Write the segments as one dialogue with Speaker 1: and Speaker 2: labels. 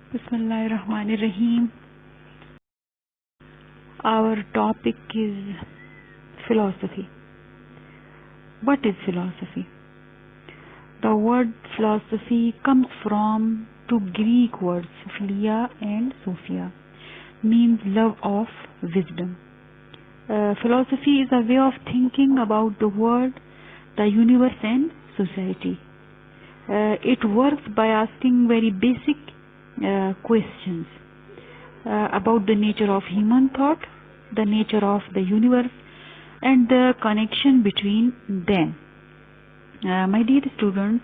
Speaker 1: Bismillah ar-Rahman ar-Rahim. Our topic is philosophy. What is philosophy? The word philosophy comes from two Greek words, philia and sophia, means love of wisdom. Philosophy is a way of thinking about the world, the universe and society. It works by asking very basic questions about the nature of human thought, the nature of the universe and the connection between them. My dear students,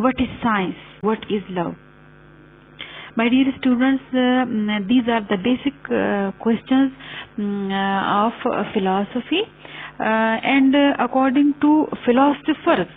Speaker 1: What is science? What is love? My dear students, these are the basic questions of philosophy, and according to philosophers,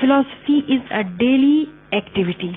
Speaker 1: Philosophy is a daily activity.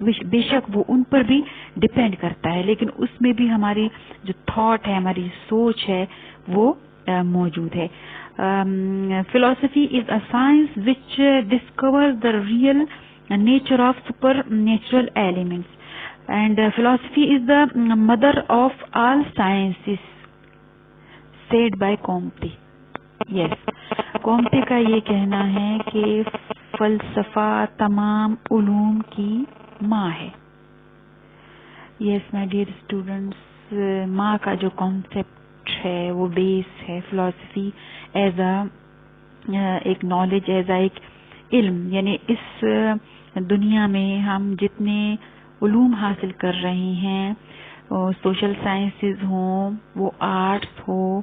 Speaker 1: بے شک وہ ان پر بھی depend کرتا ہے، لیکن اس میں بھی ہماری جو تھاٹ ہے، ہماری سوچ ہے، وہ موجود ہے. Philosophy is a science which discourse the real nature of supernatural elements, and philosophy is the mother of all sciences, said by Comte. Yes, Comte کا یہ کہنا ہے کہ فلسفہ تمام علوم کی ماں ہے. Yes my dear students, ماں کا جو کانسیپٹ ہے وہ بیس ہے فلاسفی ایز ایک نالج، ایز ایک علم. یعنی اس دنیا میں ہم جتنے علوم حاصل کر رہے ہیں، سوشل سائنسز ہوں، وہ آرٹس ہو،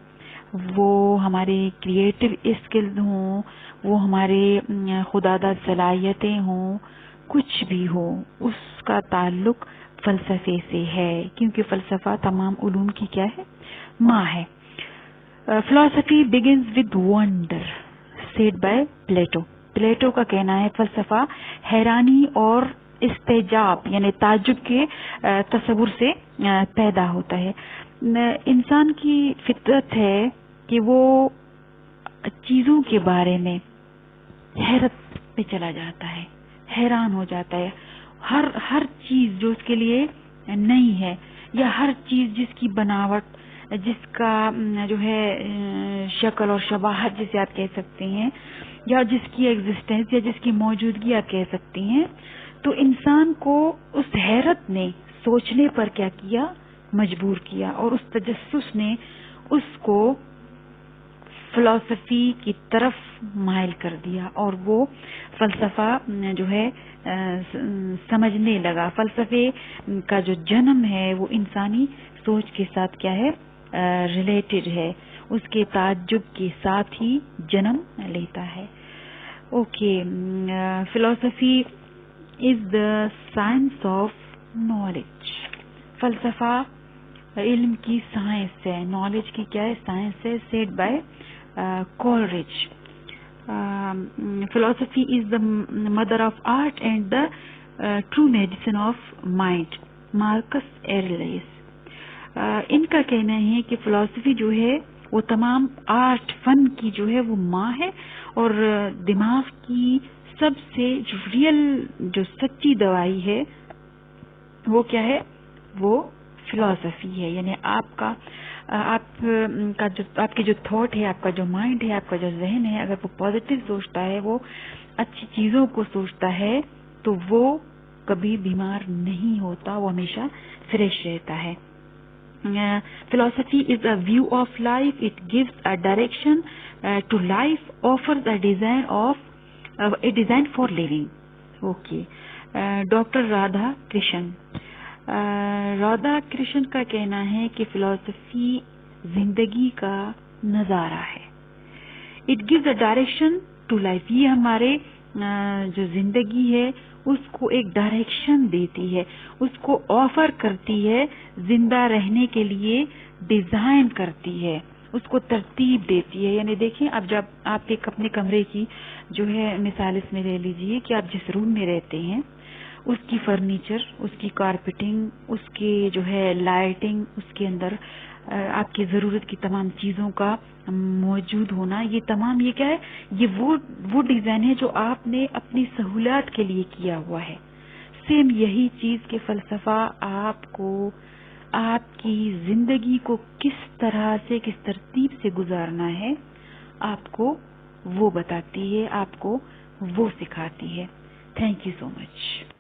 Speaker 1: وہ ہمارے کریٹو اسکلز ہوں، وہ ہمارے خداداد صلاحیتیں ہوں، کچھ بھی ہو، اس کا تعلق فلسفے سے ہے، کیونکہ فلسفہ تمام علوم کی کیا ہے؟ ماں ہے. Philosophy begins with wonder, said by Plato. Plato کا کہنا ہے فلسفہ حیرانی اور استعجاب یعنی تعجب کے تصور سے پیدا ہوتا ہے. انسان کی فطرت ہے کہ وہ چیزوں کے بارے میں حیرت پہ چلا جاتا ہے، حیران ہو جاتا ہے. ہر چیز جو اس کے لیے نئی ہے، یا ہر چیز جس کی بناوٹ، جس کا جو ہے شکل اور شباہت جسے آپ کہہ سکتے ہیں، یا جس کی ایگزسٹنس یا جس کی موجودگی آپ کہہ سکتی ہیں، تو انسان کو اس حیرت نے سوچنے پر کیا کیا؟ مجبور کیا، اور اس تجسس نے اس کو فلسفی کی طرف مائل کر دیا، اور وہ فلسفہ جو ہے سمجھنے لگا. فلسفے کا جو جنم ہے وہ انسانی سوچ کے ساتھ کیا ہے؟ ریلیٹڈ ہے، اس کے تعجب کے ساتھ ہی جنم لیتا ہے. اوکے، فلسفی is the science of knowledge. فلسفہ علم کی سائنس ہے، نالج کی کیا ہے؟ سائنس ہے. Said by Coleridge. فلسفی is the mother of art and the true medicine of mind. Marcus Aurelius. ان کا کہنا ہے کہ فلسفی جو ہے وہ تمام آرٹ، فن کی جو ہے وہ ماں ہے، اور دماغ کی سب سے جو ریئل، جو سچی دوائی ہے وہ کیا ہے؟ وہ فلسفی ہے. یعنی آپ کی جو تھاٹ ہے، آپ کا جو مائنڈ ہے، آپ کا جو ذہن ہے، اگر وہ پازیٹیو سوچتا ہے، وہ اچھی چیزوں کو سوچتا ہے، تو وہ کبھی بیمار نہیں ہوتا، وہ ہمیشہ فریش رہتا ہے. Philosophy is a view of life. It gives a direction to life, offers a design for living. Okay. Doctor Radha Krishan. Radha Krishan کا کہنا ہے کہ فلسفی زندگی کا نظارہ ہے. It gives a direction to life. یہ ہمارے جو زندگی ہے اس کو ایک ڈائریکشن دیتی ہے، اس کو آفر کرتی ہے، زندہ رہنے کے لیے ڈیزائن کرتی ہے، اس کو ترتیب دیتی ہے. یعنی دیکھیں، اب جب آپ ایک اپنے کمرے کی جو ہے مثال اس میں لے لیجئے کہ آپ جس روم میں رہتے ہیں، اس کی فرنیچر، اس کی کارپیٹنگ، اس کی جو ہے لائٹنگ، اس کے اندر آپ کی ضرورت کی تمام چیزوں کا موجود ہونا، یہ تمام یہ کیا ہے؟ یہ وہ ڈیزائن ہے جو آپ نے اپنی سہولت کے لیے کیا ہوا ہے. سیم یہی چیز کہ فلسفہ آپ کو آپ کی زندگی کو کس طرح سے، کس ترتیب سے گزارنا ہے، آپ کو وہ بتاتی ہے، آپ کو وہ سکھاتی ہے. Thank you so much.